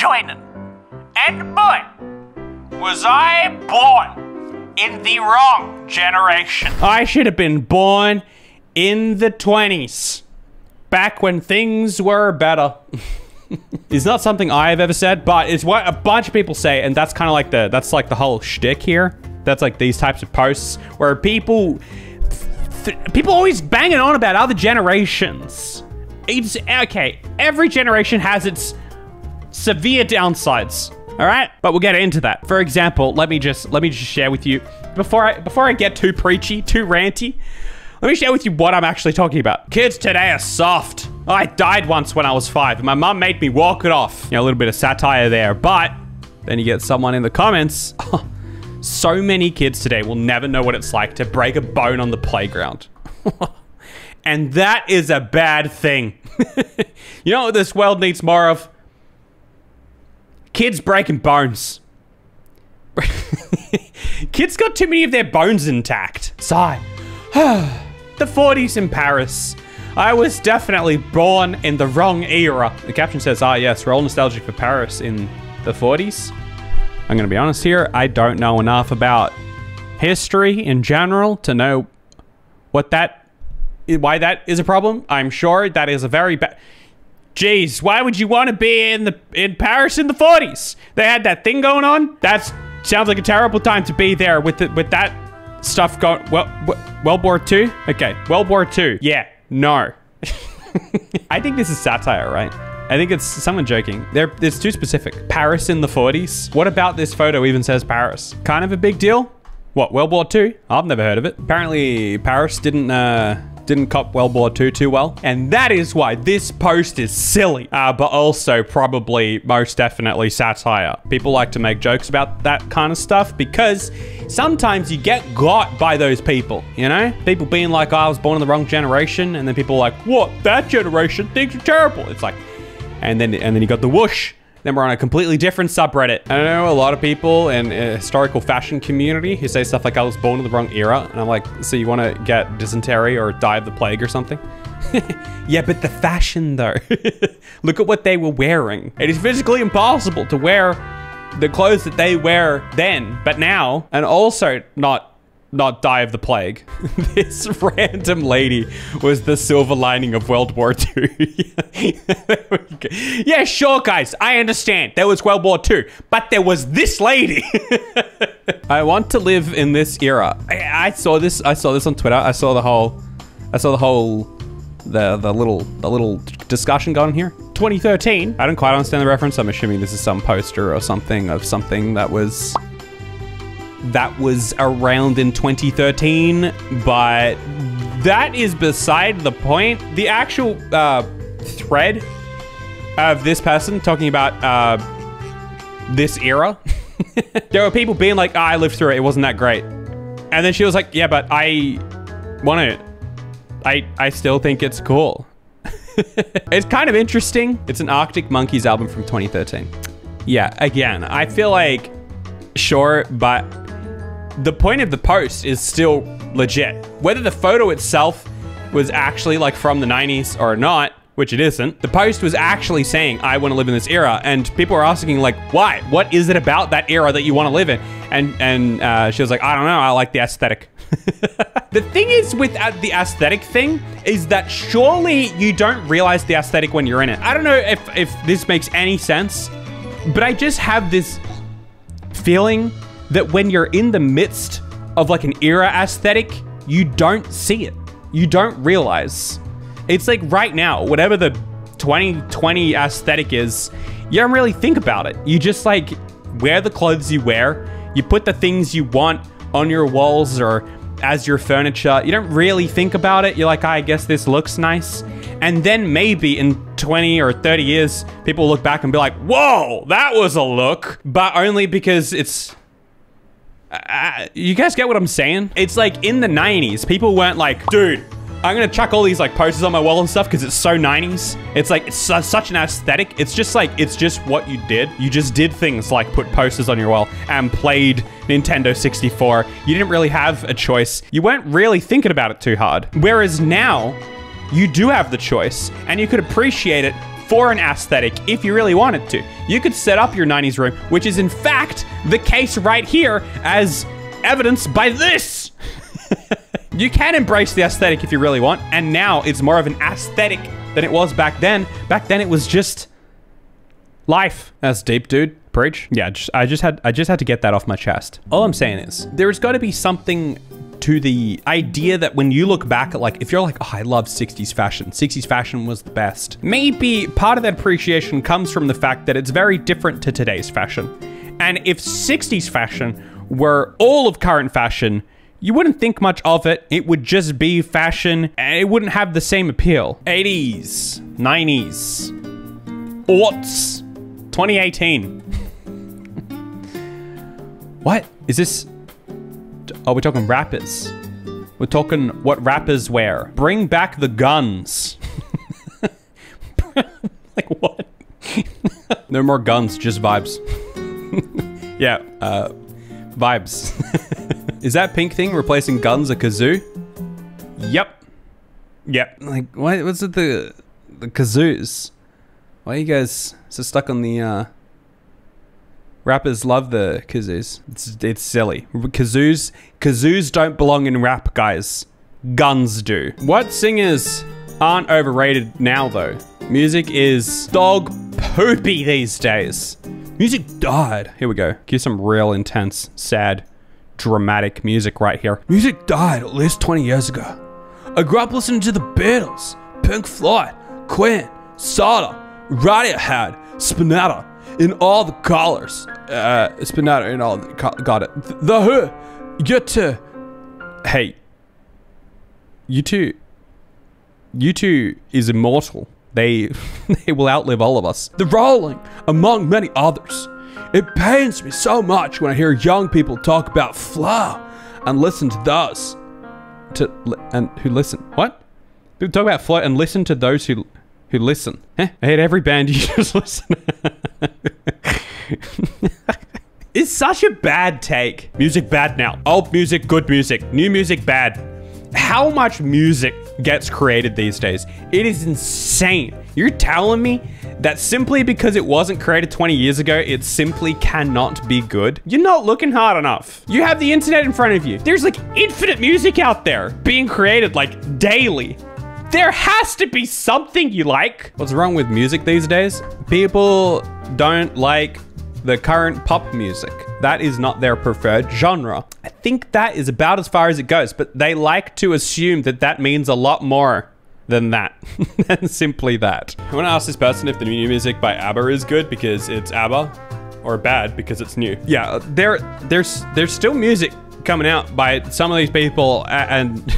Joinen. And boy, was I born in the wrong generation. I should have been born in the 20s. Back when things were better. It's not something I've ever said, but it's what a bunch of people say, and that's kind of like the whole shtick here. That's like these types of posts where people always banging on about other generations. It's okay. Every generation has its severe downsides. All right, but we'll get into that. For example, let me just share with you before I get too preachy, too ranty. Let me share with you what I'm actually talking about. Kids today are soft. I died once when I was 5, and my mum made me walk it off. You know, a little bit of satire there, but then you get someone in the comments. Oh, so many kids today will never know what it's like to break a bone on the playground. And that is a bad thing. You know what this world needs more of? Kids breaking bones. Kids got too many of their bones intact. Sigh. The 40s in Paris. I was definitely born in the wrong era. The caption says, ah, yes, we're all nostalgic for Paris in the 40s. I'm going to be honest here. I don't know enough about history in general to know why that is a problem. I'm sure that is a very bad... Jeez, why would you want to be in Paris in the 40s? They had that thing going on. That sounds like a terrible time to be there with that stuff going. Well, World War II? Okay, World War II. Yeah, no. I think this is satire, right? I think it's someone joking. It's too specific. Paris in the 40s? What about this photo even says Paris? Kind of a big deal? What, World War II? I've never heard of it. Apparently, Paris didn't cop World War II too well. And that is why this post is silly, but also probably most definitely satire. People like to make jokes about that kind of stuff because sometimes you get got by those people, you know? People being like, oh, I was born in the wrong generation. And then people are like, what? That generation? Things are terrible. It's like, and then you got the whoosh. Then we're on a completely different subreddit. I know a lot of people in a historical fashion community who say stuff like I was born in the wrong era. And I'm like, so you want to get dysentery or die of the plague or something? Yeah, but the fashion though. Look at what they were wearing. It is physically impossible to wear the clothes that they wear then, but now, and also not die of the plague. This random lady was the silver lining of World War II. Yeah, sure, guys. I understand. There was World War II, but there was this lady. I want to live in this era. I saw this on Twitter. I saw the little discussion going on here. 2013. I don't quite understand the reference. I'm assuming this is some poster or something of something that was around in 2013, but that is beside the point. The actual thread of this person talking about this era, there were people being like, oh, I lived through it, it wasn't that great. And then she was like, yeah, but I still think it's cool. It's kind of interesting. It's an Arctic Monkeys album from 2013. Yeah, again, I feel like, sure, but the point of the post is still legit. Whether the photo itself was actually like from the 90s or not, which it isn't, the post was actually saying, I want to live in this era. And people are asking like, why? What is it about that era that you want to live in? And she was like, I don't know, I like the aesthetic. The thing is with the aesthetic thing is that surely you don't realize the aesthetic when you're in it. I don't know if this makes any sense, but I just have this feeling that when you're in the midst of like an era aesthetic, you don't see it. You don't realize. It's like right now, whatever the 2020 aesthetic is, you don't really think about it. You just like wear the clothes you wear. You put the things you want on your walls or as your furniture. You don't really think about it. You're like, I guess this looks nice. And then maybe in 20 or 30 years, people look back and be like, whoa, that was a look. But only because it's... you guys get what I'm saying? It's like in the 90s, people weren't like, dude, I'm gonna chuck all these like posters on my wall and stuff because it's so 90s. It's like, it's such an aesthetic. It's just like, it's just what you did. You just did things like put posters on your wall and played Nintendo 64. You didn't really have a choice. You weren't really thinking about it too hard. Whereas now, you do have the choice and you could appreciate it for an aesthetic if you really wanted to. You could set up your 90s room, which is in fact the case right here, as evidenced by this. You can embrace the aesthetic if you really want, and now it's more of an aesthetic than it was back then. Back then it was just life. That's deep, dude. Preach. Yeah, I just had to get that off my chest. All I'm saying is, there's got to be something to the idea that when you look back at, like, if you're like, oh, I love 60s fashion. 60s fashion was the best. Maybe part of that appreciation comes from the fact that it's very different to today's fashion. And if 60s fashion were all of current fashion, you wouldn't think much of it. It would just be fashion, and it wouldn't have the same appeal. 80s, 90s, aughts, 2018. What is this? Oh, we're talking rappers. We're talking what rappers wear. Bring back the guns. Like what? No more guns, just vibes. Yeah, vibes. Is that pink thing replacing guns a kazoo? Yep. Yep. Like, what's it, the kazoos? Why are you guys so stuck on the, rappers love the kazoos. It's silly. Kazoos don't belong in rap, guys. Guns do. What singers aren't overrated now, though? Music is dog poopy these days. Music died. Here we go. Here's some real intense, sad, dramatic music right here. Music died at least 20 years ago. I grew up listening to the Beatles, Pink Floyd, Queen, Soda, Radiohead, Spinetta, in all the colors. Spinetta in all the got it. The Who. You two. Hey. You two is immortal. They will outlive all of us. The Rolling, among many others. It pains me so much when I hear young people talk about flow and listen to those who listen. What? People talk about flow and listen to those who listen. I hate every band you just listen. It's such a bad take. Music bad now. Old music, good music. New music bad. How much music gets created these days? It is insane. You're telling me that simply because it wasn't created 20 years ago, it simply cannot be good? You're not looking hard enough. You have the internet in front of you. There's like infinite music out there being created like daily. There has to be something you like. What's wrong with music these days? People don't like the current pop music. That is not their preferred genre. I think that is about as far as it goes, but they like to assume that that means a lot more than that. Than simply that. I want to ask this person if the new music by ABBA is good because it's ABBA, or bad because it's new. Yeah, there's still music coming out by some of these people, and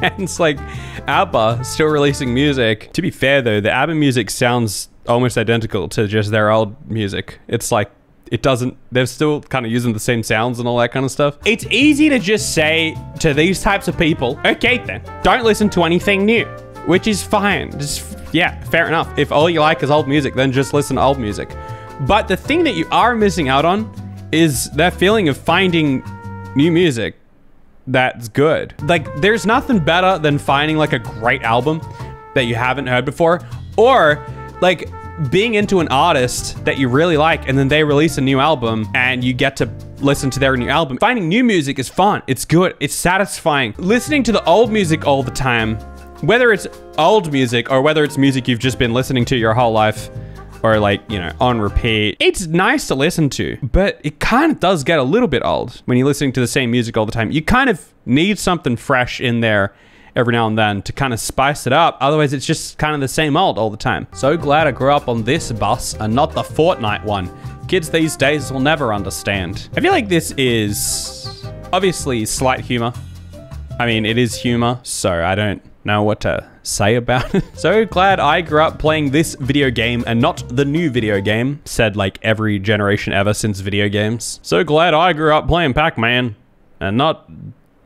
bands like ABBA still releasing music. To be fair though, the ABBA music sounds almost identical to just their old music. It's like, it doesn't, they're still kind of using the same sounds and all that kind of stuff. It's easy to just say to these types of people, okay then, don't listen to anything new, which is fine. Just, yeah, fair enough. If all you like is old music, then just listen to old music. But the thing that you are missing out on is that feeling of finding new music that's good. Like, there's nothing better than finding like a great album that you haven't heard before, or like being into an artist that you really like and then they release a new album and you get to listen to their new album. Finding new music is fun. It's good. It's satisfying. Listening to the old music all the time, whether it's old music or whether it's music you've just been listening to your whole life, or like, you know, on repeat, it's nice to listen to, but it kind of does get a little bit old when you're listening to the same music all the time. You kind of need something fresh in there every now and then to kind of spice it up. Otherwise, it's just kind of the same old all the time. So glad I grew up on this bus and not the Fortnite one. Kids these days will never understand. I feel like this is obviously slight humor. I mean, it is humor, so I don't know what to say about it. So glad I grew up playing this video game and not the new video game, said like every generation ever since video games. So glad I grew up playing Pac-Man and not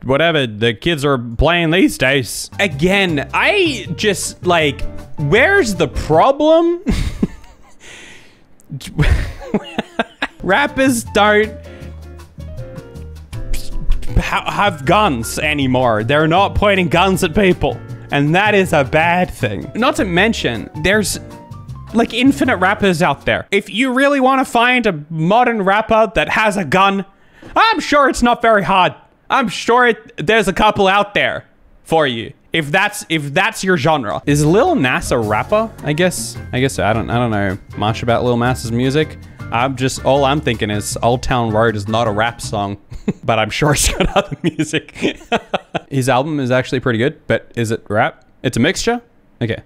whatever the kids are playing these days. Again, I just like, where's the problem? Rappers don't have guns anymore. They're not pointing guns at people, and that is a bad thing. Not to mention, there's like infinite rappers out there. If you really want to find a modern rapper that has a gun, I'm sure it's not very hard. I'm sure there's a couple out there for you. If that's your genre. Is Lil Nas a rapper? I guess so. I don't know much about Lil Nas's music. All I'm thinking is Old Town Road is not a rap song, but I'm sure it's got other music. His album is actually pretty good, but is it rap? It's a mixture? Okay.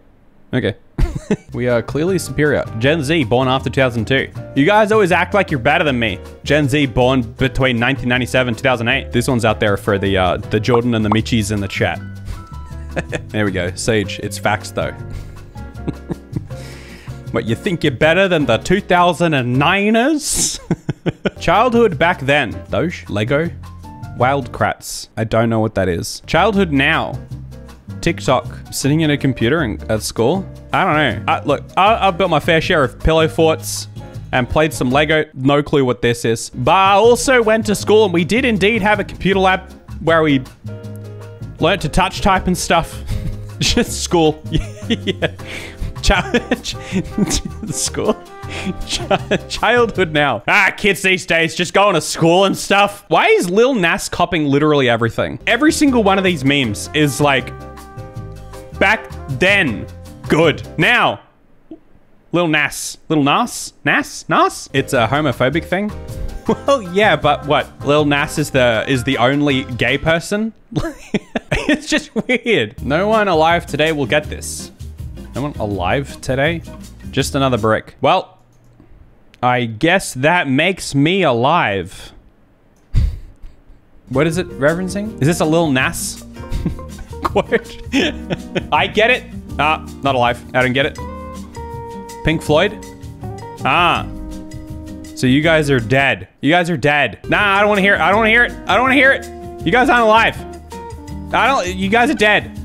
We are clearly superior. Gen Z, born after 2002. You guys always act like you're better than me. Gen Z, born between 1997 and 2008. This one's out there for the Jordan and the Mitchies in the chat. There we go. Sage, it's facts though. What, you think you're better than the 2009ers? Childhood back then. Doge? Lego? Wildcrats. I don't know what that is. Childhood now. TikTok. Sitting in a computer at school? I don't know. Look, I've built my fair share of pillow forts and played some Lego. No clue what this is. But I also went to school and we did indeed have a computer lab where we learned to touch type and stuff. Just school. Yeah. School. Childhood now. Kids these days just going to school and stuff. Why is Lil Nas copying literally everything? Every single one of these memes is like, back then, good. Now, Lil Nas. Lil Nas? Nas? It's a homophobic thing? Well, yeah, but what? Lil Nas is the only gay person? It's just weird. No one alive today will get this. No one alive today? Just another brick. Well, I guess that makes me alive. What is it referencing? Is this a Lil Nas quote? I get it. Not alive. I don't get it. Pink Floyd? So you guys are dead. You guys are dead. Nah, I don't want to hear it. I don't want to hear it. I don't want to hear it. You guys aren't alive. You guys are dead.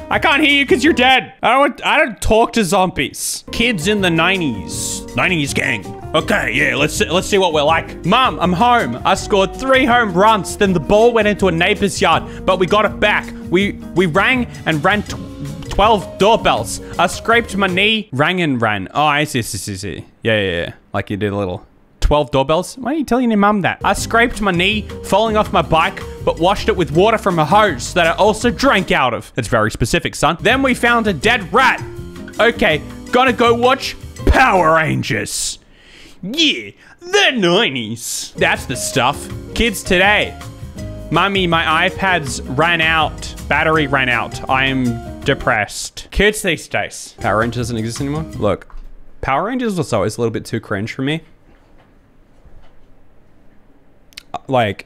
I can't hear you because you're dead. I don't talk to zombies. Kids in the 90s. 90s gang. Okay, yeah, let's see what we're like. Mom, I'm home. I scored 3 home runs. Then the ball went into a neighbor's yard, but we got it back. We rang and ran 12 doorbells. I scraped my knee, rang and ran. Oh, I see. Yeah. Like you did a little 12 doorbells? Why are you telling your mum that? I scraped my knee, falling off my bike, but washed it with water from a hose that I also drank out of. It's very specific, son. Then we found a dead rat. Okay, gotta go watch Power Rangers. Yeah, the 90s. That's the stuff. Kids today. Mummy, my iPad's ran out. Battery ran out. I'm depressed. Kids these days. Power Rangers doesn't exist anymore? Look, Power Rangers was always a little bit too cringe for me. Like,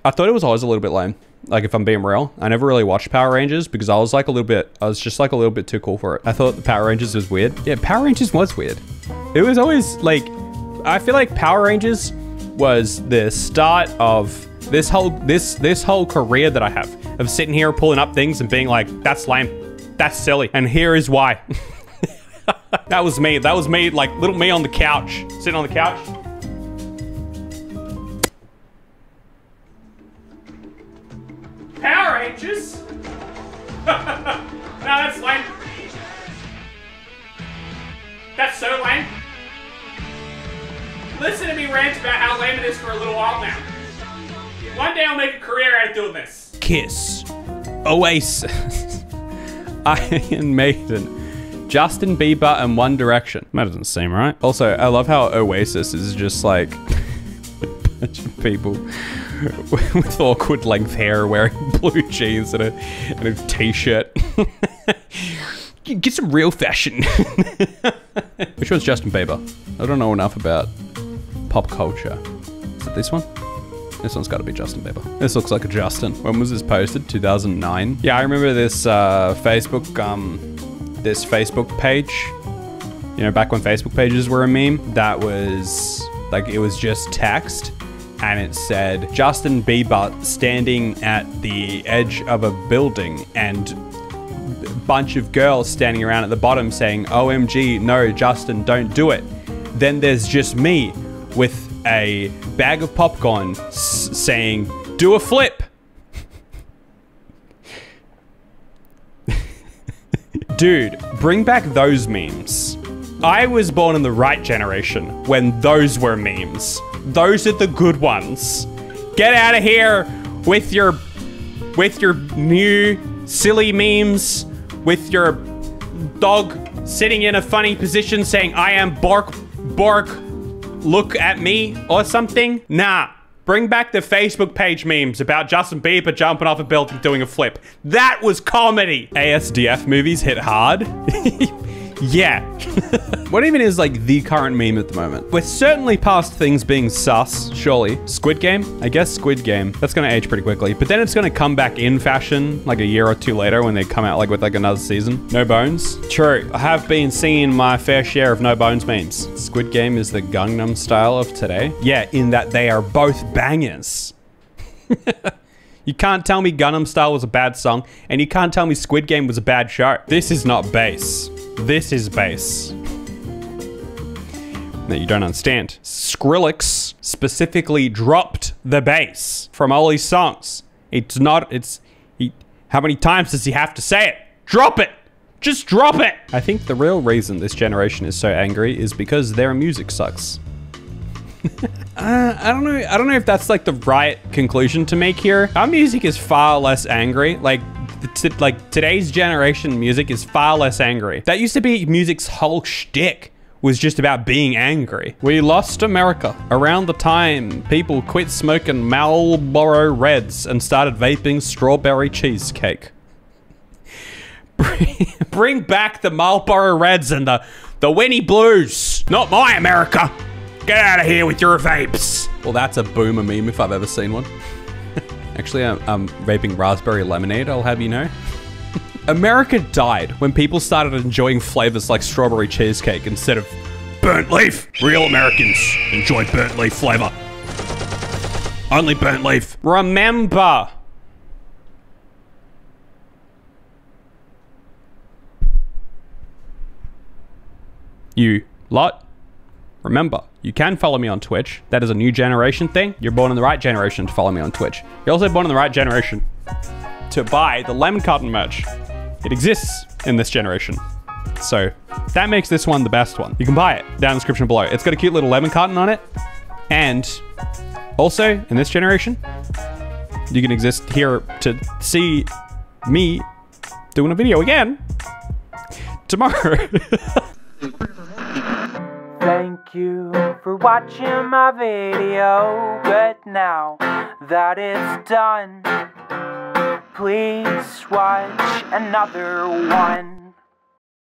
I thought it was always a little bit lame. Like, if I'm being real, I never really watched Power Rangers because I was just like a little bit too cool for it. I thought the Power Rangers was weird. Yeah, Power Rangers was weird. It was always like, I feel like Power Rangers was the start of this whole career that I have of sitting here pulling up things and being like, that's lame, that's silly, and here is why. That was me, like little me on the couch, sitting on the couch. Power Rangers? No, that's lame. That's so lame. Listen to me rant about how lame it is for a little while now. One day I'll make a career out of doing this. Kiss. Oasis. Iron Maiden. Justin Bieber and One Direction. That doesn't seem right. Also, I love how Oasis is just like a bunch of people with awkward length hair wearing blue jeans and a t-shirt. Get some real fashion. Which one's Justin Bieber? I don't know enough about pop culture. Is it this one? This one's got to be Justin Bieber. This looks like a Justin. When was this posted? 2009. Yeah, I remember this Facebook page. You know, back when Facebook pages were a meme. That was like, it was just text. And it said, Justin Bieber standing at the edge of a building and a bunch of girls standing around at the bottom saying, OMG, no, Justin, don't do it. Then there's just me with a bag of popcorn saying, do a flip. Dude, bring back those memes. I was born in the right generation when those were memes. Those are the good ones. Get out of here with your new silly memes, with your dog sitting in a funny position saying, I am bark, bark, look at me or something. Nah, bring back the Facebook page memes about Justin Bieber jumping off a building doing a flip. That was comedy. ASDF movies hit hard. Yeah. What even is like the current meme at the moment? We're certainly past things being sus, surely. Squid Game? I guess Squid Game. That's gonna age pretty quickly. But then it's gonna come back in fashion like a year or two later when they come out like with like another season. No Bones? True. I have been seeing my fair share of No Bones memes. Squid Game is the Gangnam Style of today. Yeah, in that they are both bangers. You can't tell me Gangnam Style was a bad song, and you can't tell me Squid Game was a bad show. This is not bass. This is bass. That you don't understand. Skrillex specifically dropped the bass from all his songs. It's not, how many times does he have to say it? Drop it! Just drop it! I think the real reason this generation is so angry is because their music sucks. I don't know if that's like the right conclusion to make here. Our music is far less angry. Like today's generation music is far less angry. That used to be music's whole shtick, was just about being angry. We lost America around the time people quit smoking Marlboro Reds and started vaping strawberry cheesecake. Bring back the Marlboro Reds and the Winnie Blues. Not my America. Get out of here with your vapes. Well, that's a boomer meme if I've ever seen one. Actually, I'm vaping raspberry lemonade, I'll have you know. America died when people started enjoying flavors like strawberry cheesecake instead of burnt leaf. Real Americans enjoy burnt leaf flavor. Only burnt leaf. Remember. You lot. Remember, you can follow me on Twitch. That is a new generation thing. You're born in the right generation to follow me on Twitch. You're also born in the right generation to buy the lemon cotton merch. It exists in this generation. So that makes this one the best one. You can buy it down in the description below. It's got a cute little lemon cotton on it. And also in this generation, you can exist here to see me doing a video again tomorrow. Thank you for watching my video, but now that it's done, please watch another one.